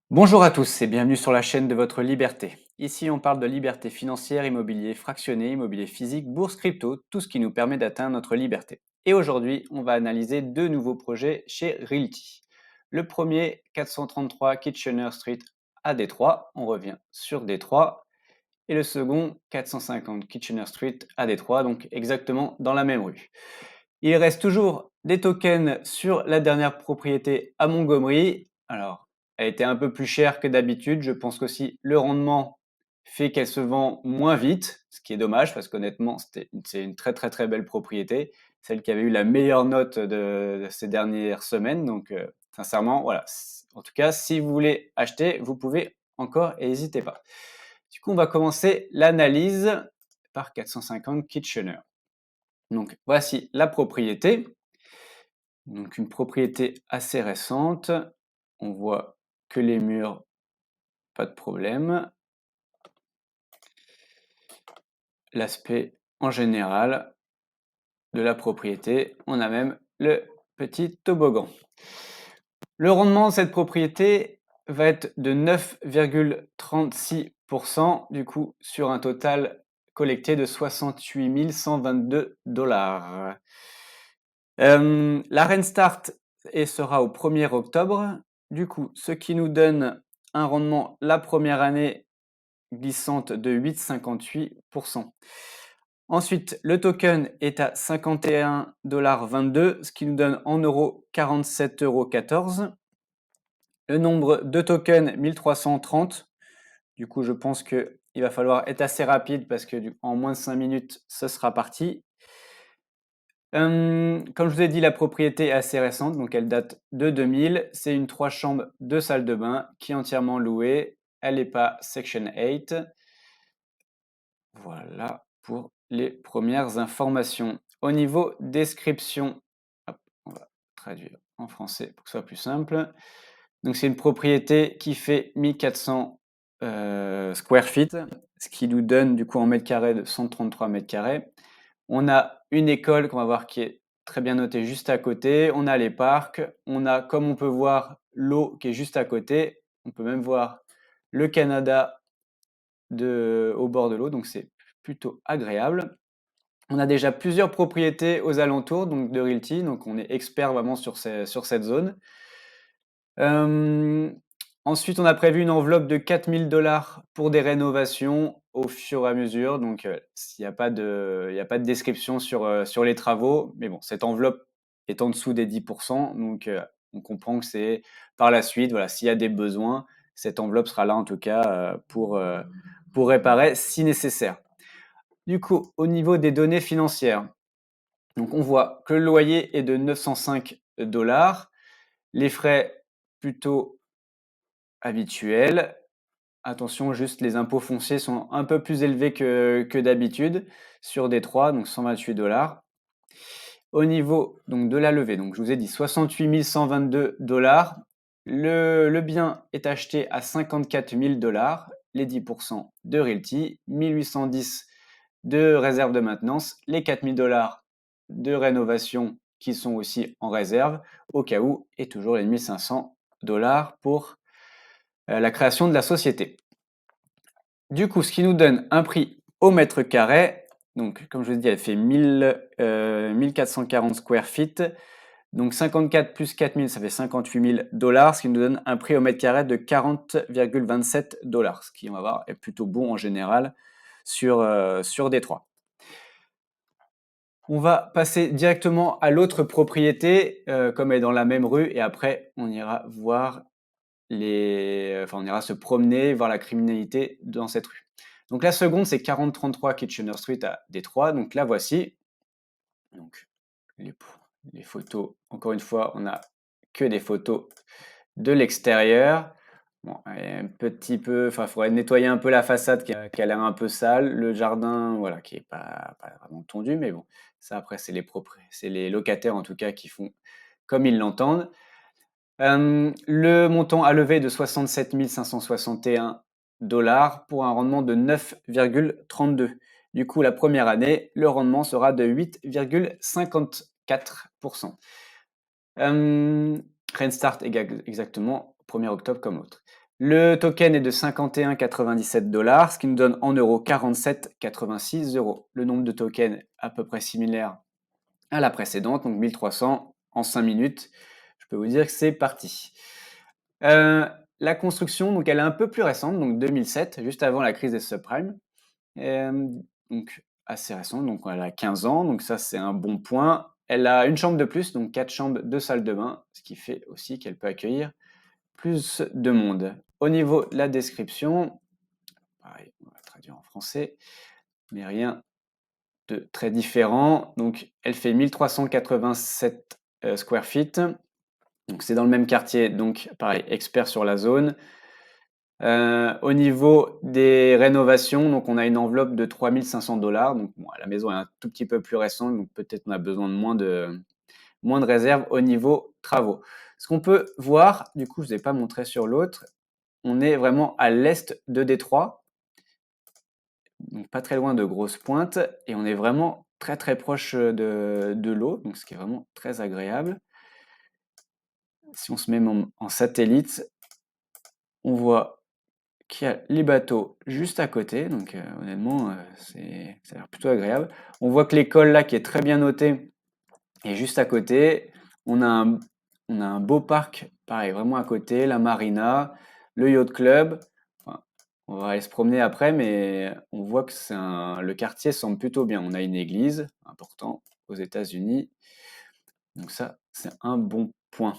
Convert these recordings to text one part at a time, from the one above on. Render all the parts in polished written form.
Bonjour à tous et bienvenue sur la chaîne de votre liberté. Ici, on parle de liberté financière, immobilier fractionné, immobilier physique, bourse crypto, tout ce qui nous permet d'atteindre notre liberté. Et aujourd'hui, on va analyser deux nouveaux projets chez Realty. Le premier, 433 Kitchener Street à Détroit, on revient sur Détroit. Et le second, 450 Kitchener Street à Détroit, donc exactement dans la même rue. Il reste toujours des tokens sur la dernière propriété à Montgomery. Alors, elle était un peu plus chère que d'habitude. Je pense qu'aussi le rendement fait qu'elle se vend moins vite, ce qui est dommage parce qu'honnêtement, c'est une très très très belle propriété, celle qui avait eu la meilleure note de ces dernières semaines. Donc, sincèrement, voilà. En tout cas, si vous voulez acheter, vous pouvez encore et n'hésitez pas. Du coup, on va commencer l'analyse par 450 Kitchener. Donc, voici la propriété. Donc, une propriété assez récente. On voit que les murs, pas de problème. L'aspect en général de la propriété, on a même le petit toboggan. Le rendement de cette propriété va être de 9,36% du coup sur un total collecté de 68 122 $. La reine start et sera au 1er octobre. Du coup, ce qui nous donne un rendement la première année glissante de 8,58%. Ensuite, le token est à 51,22 $, ce qui nous donne en euros 47,14 €. Le nombre de tokens, 1330. Du coup, je pense qu'il va falloir être assez rapide parce que en moins de 5 minutes, ce sera parti. Comme je vous ai dit, la propriété est assez récente, donc elle date de 2000. C'est une 3 chambres, 2 salles de bain qui est entièrement louée. Elle n'est pas Section 8. Voilà pour les premières informations. Au niveau description, hop, on va traduire en français pour que ce soit plus simple. Donc c'est une propriété qui fait 1400 square feet, ce qui nous donne du coup en mètres carrés de 133 mètres carrés. On a une école qu'on va voir qui est très bien notée juste à côté. On a les parcs. On a, comme on peut voir, l'eau qui est juste à côté. On peut même voir le Canada au bord de l'eau, donc c'est plutôt agréable. On a déjà plusieurs propriétés aux alentours donc de Realty, donc on est expert vraiment sur cette zone. Ensuite, on a prévu une enveloppe de 4000 $ pour des rénovations au fur et à mesure. Donc, il n'y a pas de description sur les travaux. Mais bon, cette enveloppe est en dessous des 10%. Donc, on comprend que c'est par la suite, voilà, s'il y a des besoins, cette enveloppe sera là en tout cas pour réparer si nécessaire. Du coup, au niveau des données financières, donc on voit que le loyer est de 905 $. Les frais plutôt habituels. Attention, juste les impôts fonciers sont un peu plus élevés que d'habitude sur Détroit, donc 128 $. Au niveau donc, de la levée, donc je vous ai dit 68 122 $. Le bien est acheté à 54 000 $, les 10% de Realty, 1810 de réserve de maintenance, les 4 000 $ de rénovation qui sont aussi en réserve au cas où, et toujours les 1500 $ pour la création de la société. Du coup, ce qui nous donne un prix au mètre carré. Donc, comme je vous ai dit, elle fait 1440 square feet. Donc, 54 plus 4000, ça fait 58 000 $, ce qui nous donne un prix au mètre carré de 40,27 $, ce qui, on va voir, est plutôt bon en général sur Détroit. On va passer directement à l'autre propriété, comme elle est dans la même rue, et après, on ira voir on ira se promener, voir la criminalité dans cette rue. Donc la seconde, c'est 4033 Kitchener Street à Détroit. Donc la voici. Donc les photos, encore une fois, on n'a que des photos de l'extérieur. Bon, un petit peu, il faudrait nettoyer un peu la façade qui a l'air un peu sale. Le jardin, voilà, qui est pas vraiment tondu, mais bon, ça après, c'est les locataires en tout cas qui font comme ils l'entendent. Le montant à lever de 67 561 $ pour un rendement de 9,32. Du coup, la première année, le rendement sera de 8,54%. Restart exactement 1er octobre comme l'autre. Le token est de 51,97 $, ce qui nous donne en euros 47,86 €. Le nombre de tokens à peu près similaire à la précédente, donc 1300 en 5 minutes. Je peux vous dire que c'est parti. La construction, donc elle est un peu plus récente, donc 2007, juste avant la crise des subprimes. Donc assez récente, donc elle a 15 ans, donc ça c'est un bon point. Elle a une chambre de plus, donc 4 chambres, 2 salles de bain, ce qui fait aussi qu'elle peut accueillir plus de monde. Au niveau de la description, pareil, on va traduire en français, mais rien de très différent. Donc elle fait 1387 square feet. Donc c'est dans le même quartier, donc pareil, expert sur la zone. Au niveau des rénovations, donc on a une enveloppe de 3500 $. Donc bon, la maison est un tout petit peu plus récente, donc peut-être on a besoin de moins de réserves au niveau travaux. Ce qu'on peut voir, du coup, je ne vous ai pas montré sur l'autre, on est vraiment à l'est de Détroit, donc pas très loin de Grosse Pointe, et on est vraiment très très proche de l'eau, donc ce qui est vraiment très agréable. Si on se met en satellite, on voit qu'il y a les bateaux juste à côté, donc honnêtement, ça a l'air plutôt agréable. On voit que l'école là, qui est très bien notée, est juste à côté. On a un beau parc, pareil, vraiment à côté, la marina, le yacht club. Enfin, on va aller se promener après, mais on voit que le quartier semble plutôt bien. On a une église, important, aux États-Unis. Donc ça, c'est un bon point.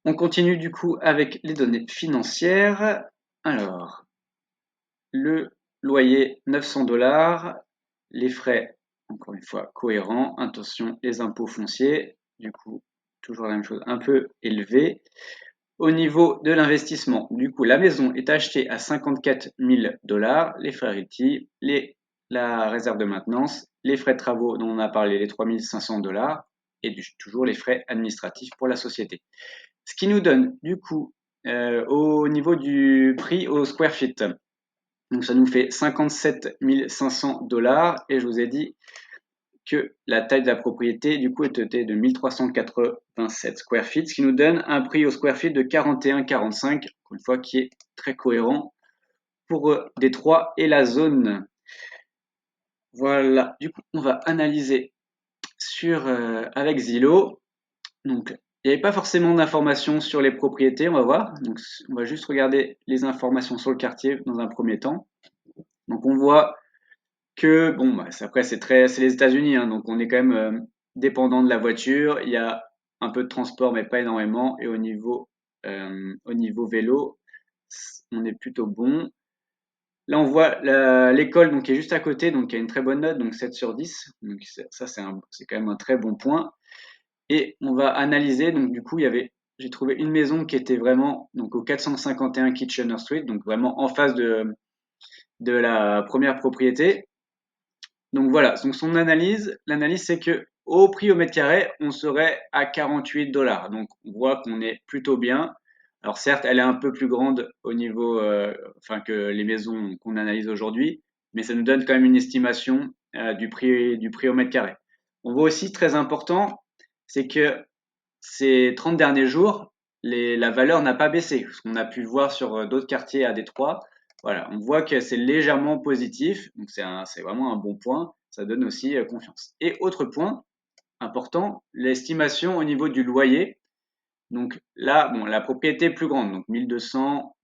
On continue du coup avec les données financières. Alors, le loyer 900 $, les frais, encore une fois, cohérents. Attention, les impôts fonciers, du coup, toujours la même chose, un peu élevé. Au niveau de l'investissement, du coup, la maison est achetée à 54 000 $, les frais RITI, la réserve de maintenance, les frais de travaux dont on a parlé, les 3 500 $, et toujours les frais administratifs pour la société. Ce qui nous donne, du coup, au niveau du prix au square feet, donc ça nous fait 57 500 $, et je vous ai dit que la taille de la propriété, du coup, était de 1387 square feet, ce qui nous donne un prix au square feet de 41,45, encore une fois, qui est très cohérent pour Détroit et la zone. Voilà, du coup, on va analyser avec Zillow. Donc, il n'y avait pas forcément d'informations sur les propriétés, on va voir. Donc, on va juste regarder les informations sur le quartier dans un premier temps. Donc, on voit que, bon, bah, après, c'est les États-Unis, hein, donc on est quand même dépendant de la voiture. Il y a un peu de transport, mais pas énormément. Et au niveau vélo, on est plutôt bon. Là, on voit l'école donc, qui est juste à côté, donc qui a une très bonne note, donc 7 sur 10. Donc, ça, c'est quand même un très bon point. Et on va analyser, donc du coup, j'ai trouvé une maison qui était vraiment donc, au 451 Kitchener Street, donc vraiment en face de la première propriété. Donc voilà, donc l'analyse c'est que au prix au mètre carré, on serait à 48 $. Donc on voit qu'on est plutôt bien. Alors certes, elle est un peu plus grande au niveau, enfin que les maisons qu'on analyse aujourd'hui, mais ça nous donne quand même une estimation du prix au mètre carré. On voit aussi très important, c'est que ces 30 derniers jours, la valeur n'a pas baissé, ce qu'on a pu voir sur d'autres quartiers à Détroit. Voilà, on voit que c'est légèrement positif, donc c'est vraiment un bon point. Ça donne aussi confiance. Et autre point important, l'estimation au niveau du loyer. Donc là, bon, la propriété est plus grande, donc 1200.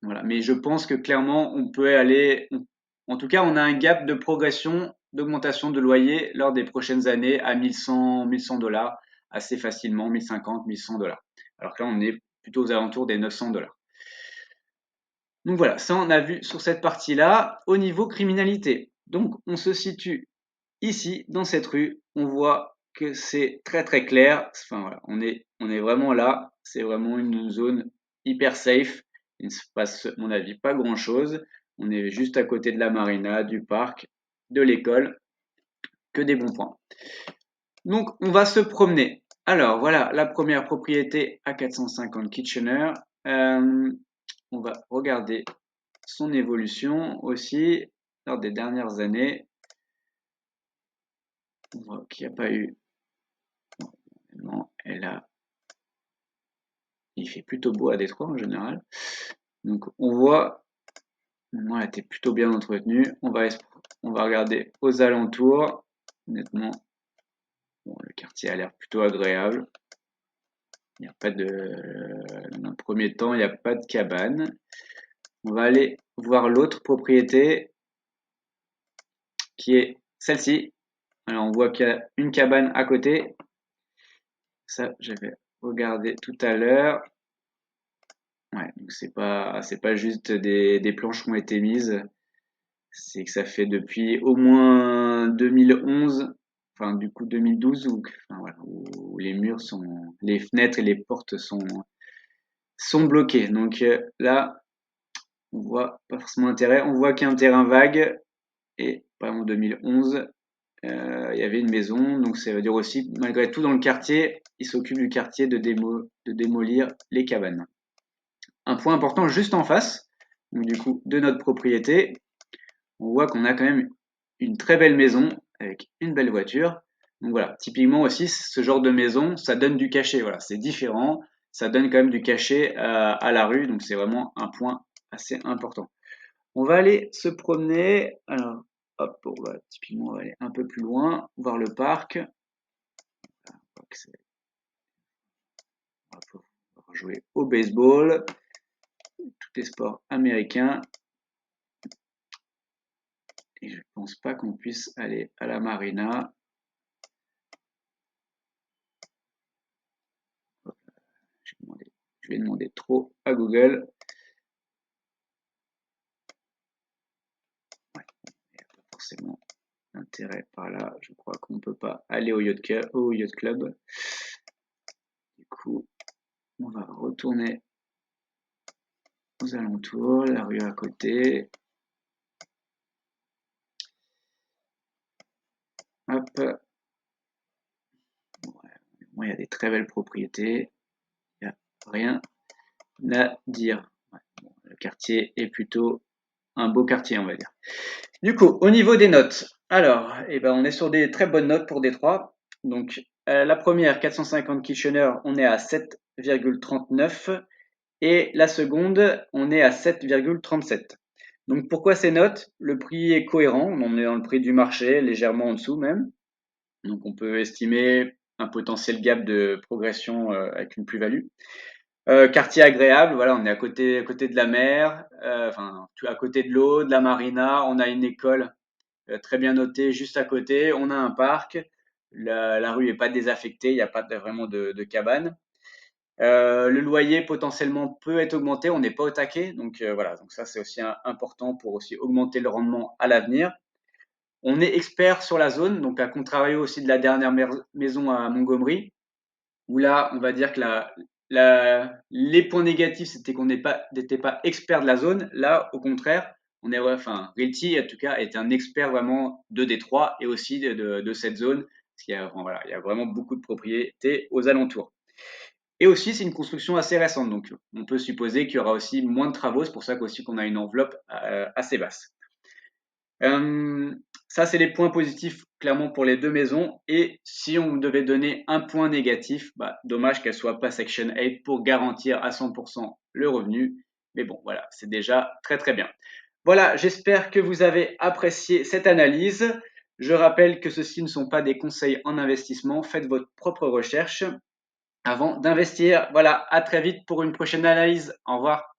Voilà, mais je pense que clairement, on peut aller. En tout cas, on a un gap de progression, d'augmentation de loyer lors des prochaines années à 1100 $, assez facilement, 1050, 1100 $. Alors que là, on est plutôt aux alentours des 900 $. Donc voilà, ça on a vu sur cette partie-là. Au niveau criminalité, donc on se situe ici, dans cette rue, on voit que c'est très très clair. Enfin voilà, on est vraiment là. C'est vraiment une zone hyper safe. Il ne se passe, à mon avis, pas grand-chose. On est juste à côté de la marina, du parc, de l'école, que des bons points. Donc on va se promener. Alors voilà, la première propriété à 450 Kitchener. On va regarder son évolution aussi lors des dernières années. On voit qu'il n'y a pas eu. Non, elle a il fait plutôt beau à Détroit en général. Donc on voit, elle était plutôt bien entretenue. On va regarder aux alentours. Honnêtement, bon, le quartier a l'air plutôt agréable. Il n'y a pas de, dans un premier temps, il n'y a pas de cabane. On va aller voir l'autre propriété qui est celle-ci. Alors on voit qu'il y a une cabane à côté. Ça, j'avais regardé tout à l'heure. Ouais, donc c'est pas juste des planches qui ont été mises. C'est que ça fait depuis au moins 2011, enfin du coup 2012, enfin, voilà, où les fenêtres et les portes sont bloquées. Donc là, on voit pas forcément intérêt. On voit qu'il y a un terrain vague et par exemple en 2011, il y avait une maison. Donc ça veut dire aussi, malgré tout dans le quartier, ils s'occupent du quartier de démolir les cabanes. Un point important juste en face, donc du coup de notre propriété, on voit qu'on a quand même une très belle maison avec une belle voiture. Donc voilà, typiquement aussi, ce genre de maison, ça donne du cachet. Voilà, c'est différent, ça donne quand même du cachet à la rue, donc c'est vraiment un point assez important. On va aller se promener. Alors, hop, typiquement, on va aller un peu plus loin, voir le parc. On va pouvoir jouer au baseball, tous les sports américains. Et je pense pas qu'on puisse aller à la marina. Je vais demander trop à Google. Ouais, il n'y a pas forcément d'intérêt par là. Je crois qu'on ne peut pas aller au yacht club. Du coup, on va retourner aux alentours, la rue à côté. Hop. Bon, il y a des très belles propriétés. Il n'y a rien à dire. Ouais, bon, le quartier est plutôt un beau quartier, on va dire. Du coup, au niveau des notes, alors, on est sur des très bonnes notes pour Détroit. Donc, la première, 450 Kitchener, on est à 7,39 et la seconde, on est à 7,37. Donc, pourquoi ces notes? Le prix est cohérent, on est dans le prix du marché, légèrement en dessous même. Donc, on peut estimer un potentiel gap de progression avec une plus-value. Quartier agréable, voilà, on est à côté de la mer, à côté de l'eau, de la marina, on a une école très bien notée juste à côté, on a un parc, la rue est pas désaffectée, il n'y a pas vraiment de cabane. Le loyer potentiellement peut être augmenté, on n'est pas au taquet, donc voilà, donc ça c'est aussi important pour aussi augmenter le rendement à l'avenir. On est expert sur la zone, donc à contrario aussi de la dernière maison à Montgomery, où là, on va dire que les points négatifs, c'était qu'on n'était pas expert de la zone. Là, au contraire, Realty, en tout cas, est un expert vraiment de Détroit et aussi de cette zone, parce qu'il y a, voilà, il y a vraiment beaucoup de propriétés aux alentours. Et aussi, c'est une construction assez récente, donc on peut supposer qu'il y aura aussi moins de travaux. C'est pour ça qu'aussi qu'on a une enveloppe assez basse. Ça, c'est les points positifs clairement pour les deux maisons. Et si on devait donner un point négatif, dommage qu'elle soit pas Section 8 pour garantir à 100% le revenu. Mais bon, voilà, c'est déjà très très bien. Voilà, j'espère que vous avez apprécié cette analyse. Je rappelle que ceci ne sont pas des conseils en investissement. Faites votre propre recherche avant d'investir. Voilà, à très vite pour une prochaine analyse. Au revoir.